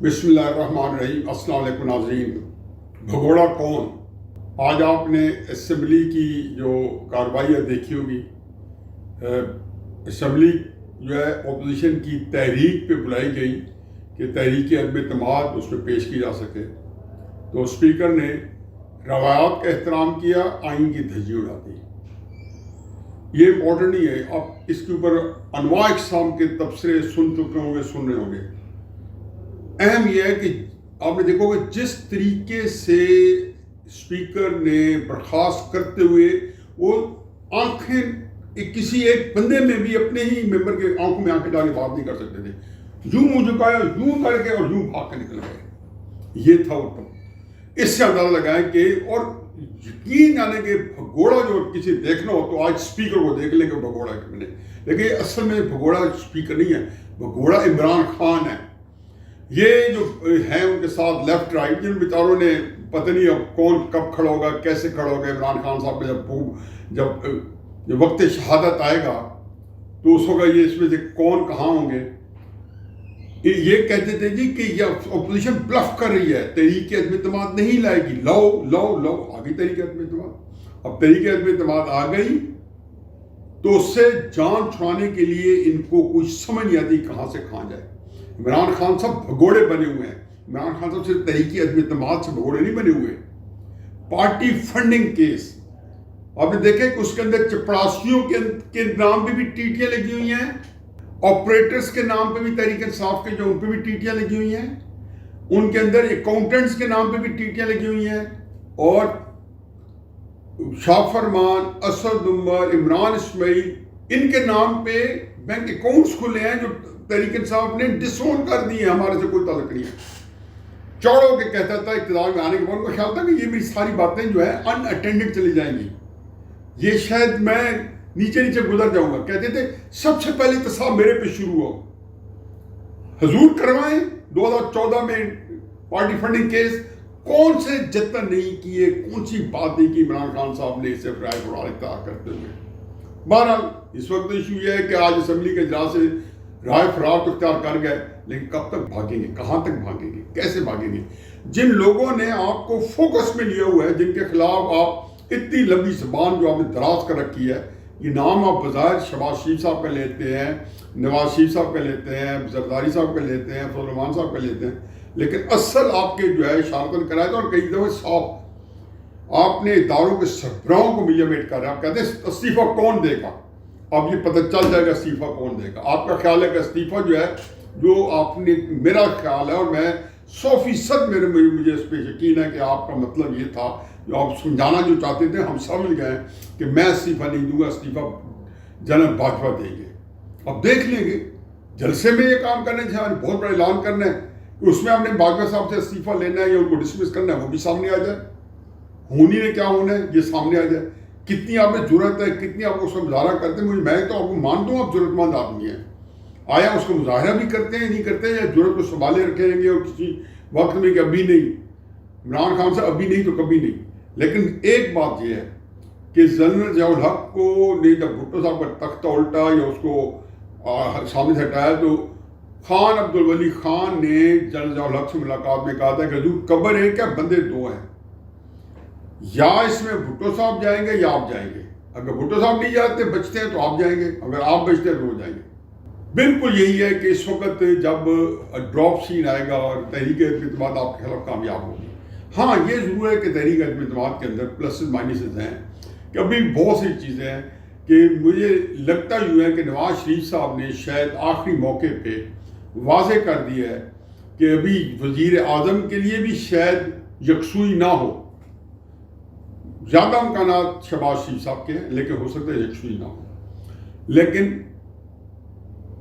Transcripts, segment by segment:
بسم اللہ الرحمن الرحیم۔ السلام علیکم ناظرین۔ بھگوڑا کون؟ آج آپ نے اسمبلی کی جو کارروائیاں دیکھی ہوگی، اسمبلی جو ہے اپوزیشن کی تحریک پہ بلائی گئی کہ تحریک عدم اعتماد اس میں پیش کی جا سکے، تو اسپیکر نے روایات کا احترام کیا، آئین کی دھجی اڑا دی۔ یہ امپورٹنٹ نہیں ہے، آپ اس کے اوپر انواع اقسام کے تبصرے سن چکے ہوں گے، سن رہے ہوں گے۔ اہم یہ ہے کہ آپ نے دیکھو کہ جس طریقے سے اسپیکر نے برخاست کرتے ہوئے وہ آنکھیں کسی ایک بندے میں بھی اپنے ہی ممبر کے آنکھوں میں آنکھیں ڈال کے بات نہیں کر سکتے تھے، یوں منہ جھکایا، یوں کر کے اور یوں بھاگ کے نکل گئے۔ یہ تھا وہ تب۔ اس سے اندازہ لگائیں کہ اور یقین جانے کہ بھگوڑا جو کسی دیکھنا ہو تو آج اسپیکر کو دیکھ لیں کہ بھگوڑا ہے، لیکن اصل میں بھگوڑا اسپیکر نہیں ہے، بھگوڑا عمران خان ہے۔ یہ جو ہیں ان کے ساتھ لیفٹ رائٹ، جن بیچاروں نے پتہ نہیں اب کون کب کھڑا ہوگا، کیسے کھڑا ہوگا۔ عمران خان صاحب کا جب وقت شہادت آئے گا تو اس وقت یہ اس میں سے کون کہاں ہوں گے۔ یہ کہتے تھے جی کہ یہ اپوزیشن بلف کر رہی ہے، تحریک عدم اعتماد نہیں لائے گی، لو آ گئی تحریک عدم اعتماد۔ اب تحریک عدم اعتماد آ گئی تو اس سے جان چھڑانے کے لیے ان کو کوئی سمجھ نہیں آتی کہاں سے کہاں جائے۔ عمران خان صاحب بھگوڑے بنے ہوئے ہیں۔ عمران خان صاحب صرف تحریک عدم اعتماد سے بھگوڑے نہیں بنے ہوئے، پارٹی فنڈنگ کیس آپ نے دیکھے کہ اس کے اندر چپڑاسیوں کے نام پہ بھی ٹیٹیاں لگی ہوئی ہیں، آپریٹرز کے نام پہ بھی تحریک انصاف کے جو ان پہ بھی ٹیٹیاں لگی ہوئی ہیں، ان کے اندر اکاؤنٹنٹس کے نام پہ بھی ٹیٹیاں لگی ہوئی ہیں، اور شاہ فرمان، اسد عمر، عمران اسماعیل، ان کے نام پہ بینک اکاؤنٹس کھلے ہیں جو تحریک انصاف نے ڈس اون کر دی ہیں، ہمارے سے کوئی تعلق نہیں ہے۔ چوڑوں کے کہتا تھا اقتدار میں آنے کے بعد، ان کا خیال تھا کہ یہ میری ساری باتیں جو ہے ان اٹینڈڈ چلی جائیں گی، یہ شاید میں نیچے گزر جاؤں گا۔ کہتے تھے سب سے پہلے احتساب میرے پہ شروع ہو، حضور کروائیں۔ 2014 میں پارٹی فنڈنگ کیس کون سے جتن نہیں کیے، کون سی بات نہیں کی عمران خان صاحب نے اسے فرائے فرار اختیار کرتے ہوئے۔ بہرحال اس وقت ایشو یہ ہے کہ آج اسمبلی کے اجلاس سے رائے فرار تو اختیار کر گئے، لیکن کب تک بھاگیں گے، کہاں تک بھاگیں گے، کیسے بھاگیں گے؟ جن لوگوں نے آپ کو فوکس میں لیا ہوا ہے، جن کے خلاف آپ اتنی لمبی زبان جو آپ نے دراز کر رکھی ہے، یہ نام آپ بظاہر شہباز شریف صاحب کا لیتے ہیں، نواز شریف صاحب کا لیتے ہیں، زرداری صاحب کا لیتے ہیں، فضل الرحمان صاحب کا لیتے ہیں، لیکن اصل آپ کے جو ہے شارتن کرائے تھا، اور کئی دفعہ صاف آپ نے اداروں کے سربراہوں کو میٹ کر رہے ہیں۔ آپ کہتے ہیں استعفیٰ کون دے گا؟ اب یہ پتہ چل جائے گا استعفیٰ کون دے گا۔ آپ کا خیال ہے کہ استعفیٰ جو ہے، جو آپ نے، میرا خیال ہے اور میں 100% مجھے اس پہ یقین ہے کہ آپ کا مطلب یہ تھا، جو آپ سمجھانا جو چاہتے تھے، ہم سمجھ گئے کہ میں استعفیٰ نہیں دوں گا، استعفیٰ جنرل باجوہ دیں گے۔ اب دیکھ لیں گے جلسے میں یہ کام کرنے سے بہت بڑا اعلان کرنا ہے کہ اس میں ہم نے باجوہ صاحب سے استعفیٰ لینا ہے یا ان کو ڈسمس کرنا ہے، وہ بھی سامنے آ جائے، ہونی نے کیا ہونا ہے یہ سامنے آ جائے۔ کتنی آپ میں ضرورت ہے، کتنی آپ کو اس کا مظاہرہ کرتے ہیں، میں تو آپ کو مانتا ہوں آپ ضرورت مند آدمی ہیں، آیا اس کو مظاہرہ بھی کرتے ہیں نہیں کرتے ہیں، یا ضرورت کو سنبھالے رکھیں گے اور کسی وقت میں کہ ابھی نہیں، عمران خان سے ابھی نہیں تو کبھی نہیں۔ لیکن ایک بات یہ ہے کہ جنرل ضیاء الحق کو نے جب بھٹو صاحب کا تختہ الٹا یا اس کو سامنے سے ہٹایا، تو خان عبدالولی خان نے جنرل ضیاء الحق سے ملاقات میں کہا تھا کہ حضور قبر ہے کیا، بندے دو ہیں، یا اس میں بھٹو صاحب جائیں گے یا آپ جائیں گے۔ اگر بھٹو صاحب نہیں جاتے بچتے ہیں تو آپ جائیں گے، اگر آپ بچتے ہیں تو وہ جائیں گے۔ بالکل یہی ہے کہ اس وقت جب ڈراپ سین آئے گا اور تحریک عدم اعتماد آپ کے خلاف کامیاب ہوگی۔ ہاں یہ ضرور ہے کہ تحریک عدم اعتماد کے اندر پلسز مائنسز ہیں، کہ ابھی بہت سی چیزیں ہیں کہ مجھے لگتا یوں ہے کہ نواز شریف صاحب نے شاید آخری موقع پہ واضح کر دیا ہے کہ ابھی وزیر اعظم کے لیے بھی شاید یکسوئی نہ ہو۔ زیادہ امکانات شہباز شریف صاحب کے ہیں، لیکن ہو سکتا ہے یکسوئی نہ ہو، لیکن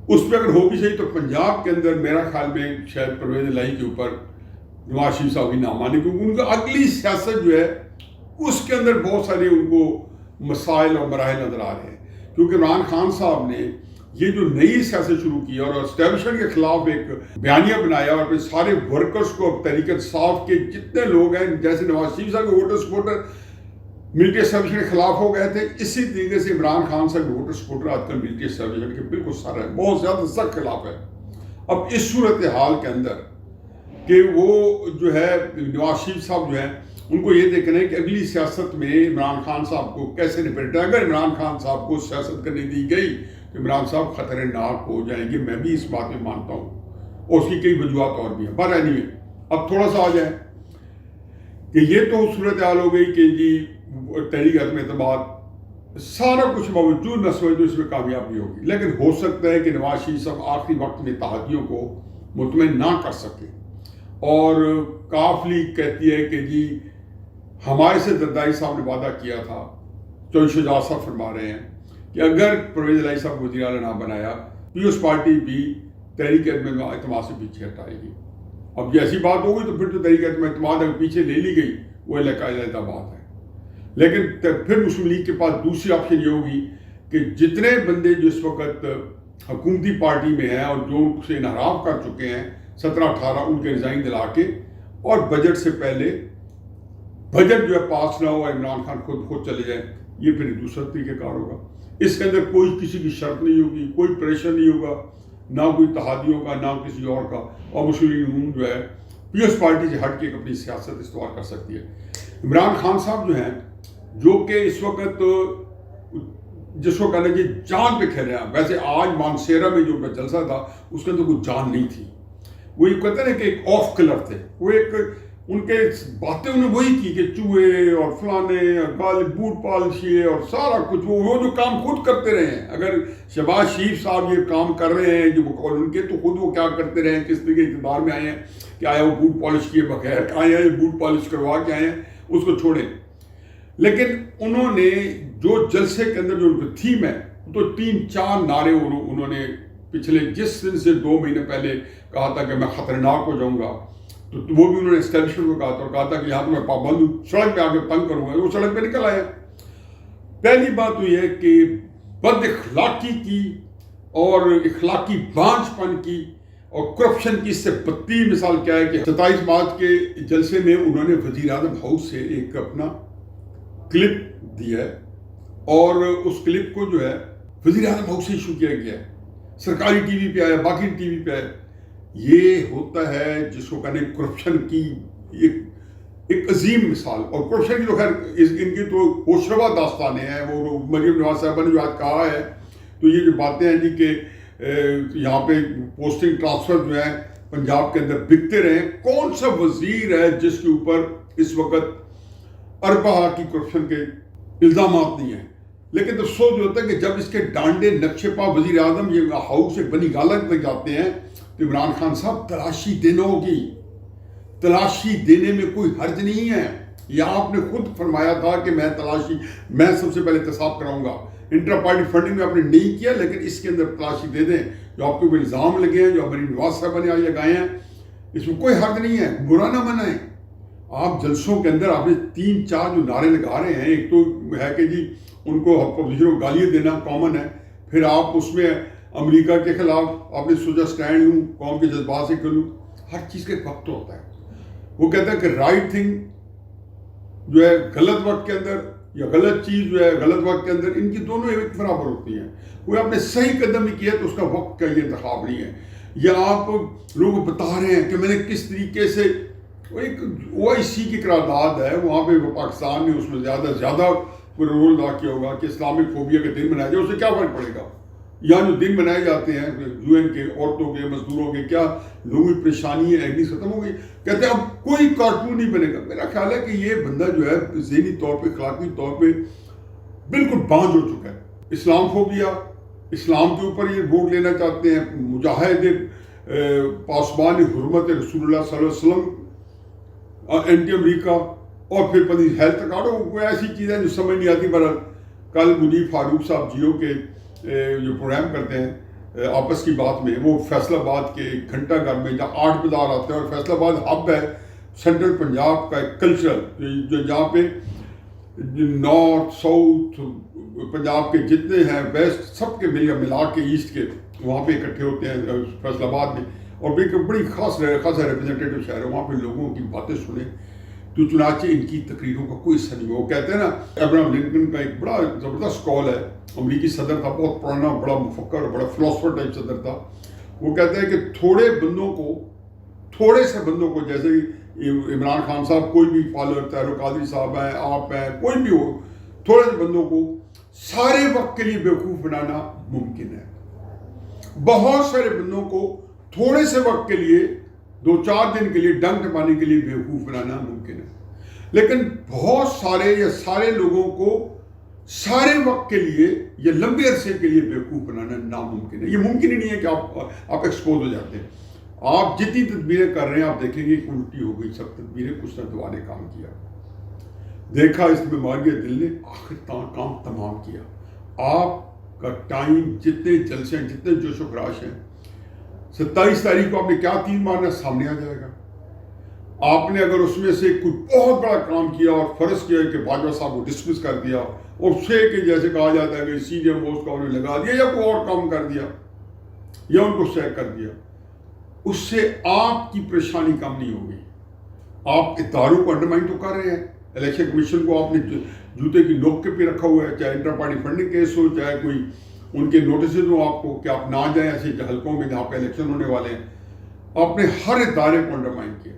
اس پہ اگر ہو بھی صحیح تو پنجاب کے اندر میرا خیال میں شاید پرویز الہی کے اوپر نواز شریف صاحب ہی نہ مانے، کیونکہ ان کا اگلی سیاست جو ہے اس کے اندر بہت سارے ان کو مسائل اور مراحل نظر آ رہے ہیں، کیونکہ عمران خان صاحب نے یہ جو نئی سیاست شروع کی اور اسٹیبلشمنٹ کے خلاف ایک بیانیہ بنایا، اور پھر سارے ورکرز کو تحریک انصاف کے جتنے لوگ ہیں، جیسے نواز شریف صاحب کے ووٹر سپورٹر ملٹری اسٹیبلشمنٹ کے خلاف ہو گئے تھے، اسی طریقے سے عمران خان صاحب کے ووٹر سپورٹر آج کل ملٹری اسٹیبلشمنٹ کے بالکل سارے بہت زیادہ سخت خلاف ہے۔ اب اس صورتحال کے اندر کہ وہ جو ہے نواز شریف صاحب جو ہیں ان کو یہ دیکھنا ہے کہ اگلی سیاست میں عمران خان صاحب کو کیسے نپٹنا ہے. اگر عمران خان صاحب کو سیاست کرنے دی گئی تو عمران صاحب خطرناک ہو جائیں گے. میں بھی اس بات میں مانتا ہوں اور اس کی کئی وجوہات اور بھی ہیں. پر اینی اب تھوڑا سا آ جائے کہ یہ تو صورتحال ہو گئی کہ جی تحریک عدم اعتماد سارا کچھ باوجود میں سمجھتا ہوں اس میں کامیابی ہوگی. لیکن ہو سکتا ہے کہ نواز شریف صاحب آخری وقت میں اتحادیوں کو مطمئن نہ کر سکے. اور کاف لیگ کہتی ہے کہ جی ہمارے سے زرداری صاحب نے وعدہ کیا تھا, چودھری شجاعت صاحب فرما رہے ہیں کہ اگر پرویز الہی صاحب وزیر اعلیٰ نہ بنایا پیپلز پارٹی بھی تحریک عدم اعتماد سے پیچھے ہٹائے گی. اب یہ ایسی بات ہوگی تو پھر تو تحریک عدم اعتماد اگر پیچھے لے لی گئی وہ علیحدہ بات ہے. لیکن پھر مسلم لیگ کے پاس دوسری آپشن یہ ہوگی کہ جتنے بندے جو اس وقت حکومتی پارٹی میں ہیں اور جو ان سے انحراف کر چکے ہیں 17-18 ان کے ریزائن دلا کے, اور بجٹ سے پہلے بجٹ جو ہے پاس نہ ہو اور عمران خان خود چلے جائیں, یہ پھر دوسرا طریقہ کار ہوگا. اس کے اندر کوئی کسی کی شرط نہیں ہوگی, کوئی پریشر نہیں ہوگا, نہ کوئی اتحادیوں کا نہ کسی اور کا. اور مسلم لیگ جو ہے پیپلز پارٹی سے ہٹ کے اپنی سیاست استوار کر سکتی ہے. عمران خان صاحب جو ہیں جو کہ اس وقت جس کو کہنا کہ جان پہ کھیل رہے ہیں. ویسے آج مانسیرا میں جو جلسہ تھا اس کے اندر کوئی جان نہیں تھی. وہ یہ کہتے ہیں کہ ایک آف کلر تھے. وہ ایک ان کے باتیں انہوں نے وہی کی کہ چوہے اور فلانے اور گال بوٹ پالشی اور سارا کچھ وہ جو کام خود کرتے رہے ہیں. اگر شہباز شریف صاحب یہ کام کر رہے ہیں جو بقول ان کے, تو خود وہ کیا کرتے رہے ہیں, کس طریقے اقتدار میں آئے ہیں کہ آیا وہ بوٹ پالش کیے بغیر آئے ہیں, بوٹ پالش کروا کے آئے ہیں, اس کو چھوڑیں. لیکن انہوں نے جو جلسے کے اندر جو ان کی تھیم ہے تو 3-4 نعرے انہوں نے پچھلے جس دن سے 2 مہینے پہلے کہا تھا کہ میں خطرناک ہو جاؤں گا, تو وہ بھی انہوں نے اسٹیبلشمنٹ کو کہا تھا اور کہا تھا کہ یہاں تو میں پابند ہوں, سڑک پہ آ کے تنگ کروں گا. وہ سڑک پہ نکل آیا. پہلی بات تو یہ کہ بد اخلاقی کی اور اخلاقی بانجھ پن کی اور کرپشن کی اس سے بدترین مثال کیا ہے کہ 27 مارچ کے جلسے میں انہوں نے وزیر اعظم ہاؤس سے ایک اپنا کلپ دیا ہے اور اس کلپ کو جو ہے وزیر اعظم ہاؤس سے ایشو کیا گیا ہے, سرکاری ٹی وی پہ آیا, باقی ٹی وی پہ آیا. یہ ہوتا ہے جس کو کہنے کرپشن کی ایک عظیم مثال. اور کرپشن کی تو خیر ان کی تو ہوشربا داستانیں ہیں. وہ مریم نواز صاحبہ نے جو آج کہا ہے تو یہ جو باتیں ہیں جی کہ یہاں پہ پوسٹنگ ٹرانسفر جو ہے پنجاب کے اندر بکتے رہے. کون سا وزیر ہے جس کے اوپر اس وقت اربہ کی کرپشن کے الزامات نہیں ہیں؟ لیکن افسوس جو ہوتا ہے کہ جب اس کے ڈانڈے نقشے پا وزیر اعظم یہ ہاؤس سے بنی گالت تک جاتے ہیں تو عمران خان صاحب تلاشی دینا ہوگی. تلاشی دینے میں کوئی حرج نہیں ہے. یہ آپ نے خود فرمایا تھا کہ میں سب سے پہلے احتساب کراؤں گا. انٹرا پارٹی فنڈنگ میں آپ نے نہیں کیا, لیکن اس کے اندر تلاشی دے دیں. جو آپ کے اوپر الزام لگے ہیں, جو مریم نواز صاحبہ نے آئے گائے ہیں, اس میں کوئی حرج نہیں ہے. برا نہ منائیں. آپ جلسوں کے اندر آپ نے 3-4 جو نعرے لگا رہے ہیں, ایک تو ہے کہ جی ان کو اپوزیشن کو گالیاں دینا کامن ہے. پھر آپ اس میں امریکہ کے خلاف آپ نے سوچا سٹینڈ لوں, قوم کے جذبات سے کر لوں. ہر چیز کا ایک وقت ہوتا ہے. وہ کہتا ہے کہ رائٹ تھنگ جو ہے غلط وقت کے اندر یا غلط چیز جو ہے غلط وقت کے اندر, ان کی دونوں ایک برابر ہوتی ہیں. کوئی آپ نے صحیح قدم ہی کیا تو اس کا وقت کا یہ انتخاب نہیں ہے. یا آپ لوگوں کو بتا رہے ہیں کہ میں نے کس طریقے سے ایک OIC کی قرارداد ہے, وہاں پہ پاکستان نے اس میں زیادہ رول ادا کیا ہوگا کہ اسلامک فوبیا کے دن منائے جائے. اس سے کیا فرق پڑے گا؟ یہاں جو دن منائے جاتے ہیں UN کے, عورتوں کے, مزدوروں کے, کیا لوگوں کی پریشانی ہے ایگنی ختم ہو گئی؟ کہتے ہیں اب کوئی کارٹون نہیں بنے گا. میرا خیال ہے کہ یہ بندہ جو ہے ذہنی طور پہ اخلاقی طور پہ بالکل بانجھ ہو چکا ہے. اسلام فوبیا, اسلام کے اوپر یہ ووٹ لینا چاہتے ہیں. مجاہد پاسبان حرمت رسول اللہ صلی اللہ علیہ وسلم, اینٹی امریکہ, اور پھر پتہ ہیلتھ کارڈ, کوئی ایسی چیزیں جو سمجھ نہیں آتی. پر کل منیب فاروق صاحب جیو کے جو پروگرام کرتے ہیں آپس کی بات میں, وہ فیصل آباد کے گھنٹہ گھر میں جہاں 8 بازار آتے ہیں, اور فیصل آباد ہب ہے سینٹرل پنجاب کا ایک کلچرل, جو جہاں پہ نارتھ ساؤتھ پنجاب کے جتنے ہیں, ویسٹ, سب کے ملا کے ایسٹ کے وہاں پہ اکٹھے ہوتے ہیں فیصل آباد میں. اور ایک بڑی خاصا ریپرزینٹیو شہر ہے, وہاں پہ لوگوں کی باتیں سنیں تو چنانچہ ان کی تقریروں کا کوئی حصہ نہیں. وہ کہتے ہیں نا, ابراہم لنکن کا ایک بڑا زبردست کال ہے, امریکی صدر تھا, بہت پرانا, بڑا مفکر, بڑا فلاسفر ٹائپ صدر تھا. وہ کہتے ہیں کہ تھوڑے بندوں کو تھوڑے سے بندوں کو، جیسے عمران خان صاحب، کوئی بھی فالوور، طاہر قادری صاحب ہیں، آپ ہیں، کوئی بھی ہو، تھوڑے سے بندوں کو سارے وقت کے لیے بیوقوف بنانا ممکن ہے. بہت سارے بندوں کو تھوڑے سے وقت کے لیے، 2-4 دن کے لیے ڈنک ٹپانے کے لیے بیوقوف بنانا ممکن ہے. لیکن بہت سارے یا سارے لوگوں کو سارے وقت کے لیے یا لمبے عرصے کے لیے بیوقوف بنانا ناممکن ہے. یہ ممکن ہی نہیں ہے کہ آپ ایکسپوز ہو جاتے ہیں. آپ جتنی تدبیریں کر رہے ہیں، آپ دیکھیں گے کہ الٹی ہو گئی. سب تدبیریں کچھ نہ دوا نے کام کیا. دیکھا اس بیماری دل نے آخر کام تمام کیا. آپ کا ٹائم، جتنے جلسے ہیں، جتنے جوش و خراش ہیں، 27 تاریخ کو آپ نے کیا تیر مارنا سامنے آ جائے گا. آپ نے اگر اس میں سے کوئی بہت بڑا کام کیا اور فرض کیا کہ باجوہ صاحب کو ڈسمس کر دیا، اور اسے کہ جیسے کہا جاتا ہے کہ سینئر موسٹ کا انہیں لگا دیا یا کوئی اور کام کر دیا یا ان کو سیک کر دیا، اس سے آپ کی پریشانی کم نہیں ہوگی. آپ اداروں کو انڈرمائن تو کر رہے ہیں. الیکشن کمیشن کو آپ نے جوتے کی نوک کے پہ رکھا ہوا ہے، چاہے انٹر پارٹی فنڈنگ کیس ہو، چاہے کوئی ان کے نوٹسز ہوں آپ کو کہ آپ نہ جائیں ایسے حلقوں میں جہاں پہ الیکشن ہونے والے ہیں. آپ نے ہر ادارے کو انڈرمائن کیا.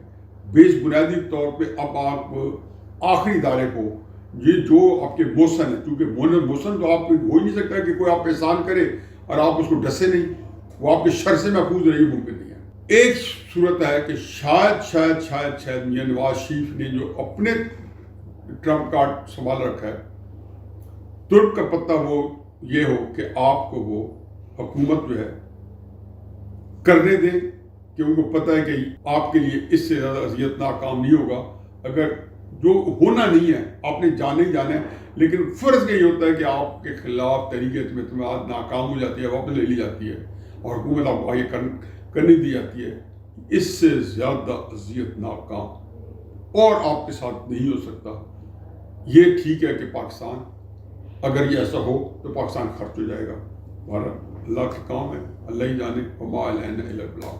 بیس بنیادی طور پہ اب آپ آخری ادارے کو، یہ جو آپ کے موسن ہے، کیونکہ موسن تو آپ ہو ہی نہیں سکتا کہ کوئی آپ احسان کرے اور آپ اس کو ڈسے نہیں، وہ آپ کے شر سے محفوظ رہی، ممکن نہیں ہے. ایک صورت ہے کہ شاید میاں نواز شریف نے جو اپنے ٹرمپ کارڈ سنبھال رکھا ہے، ترک کا پتہ وہ یہ ہو کہ آپ کو وہ حکومت جو ہے کرنے دیں، کہ ان کو پتہ ہے کہ آپ کے لیے اس سے زیادہ اذیت ناک کام نہیں ہوگا. اگر جو ہونا نہیں ہے آپ نے جانا ہی جانا ہے، لیکن فرض یہی ہوتا ہے کہ آپ کے خلاف تحریک اعتماد ناکام ہو جاتی ہے، واپس لے لی جاتی ہے اور حکومت آپ کو آگے کرنے دی جاتی ہے. اس سے زیادہ اذیت ناک کام اور آپ کے ساتھ نہیں ہو سکتا. یہ ٹھیک ہے کہ پاکستان، اگر یہ ایسا ہو تو پاکستان خرچ ہو جائے گا. اللہ کا کام ہے، اللہ ہی جانے. وما علینا الا البلاغ.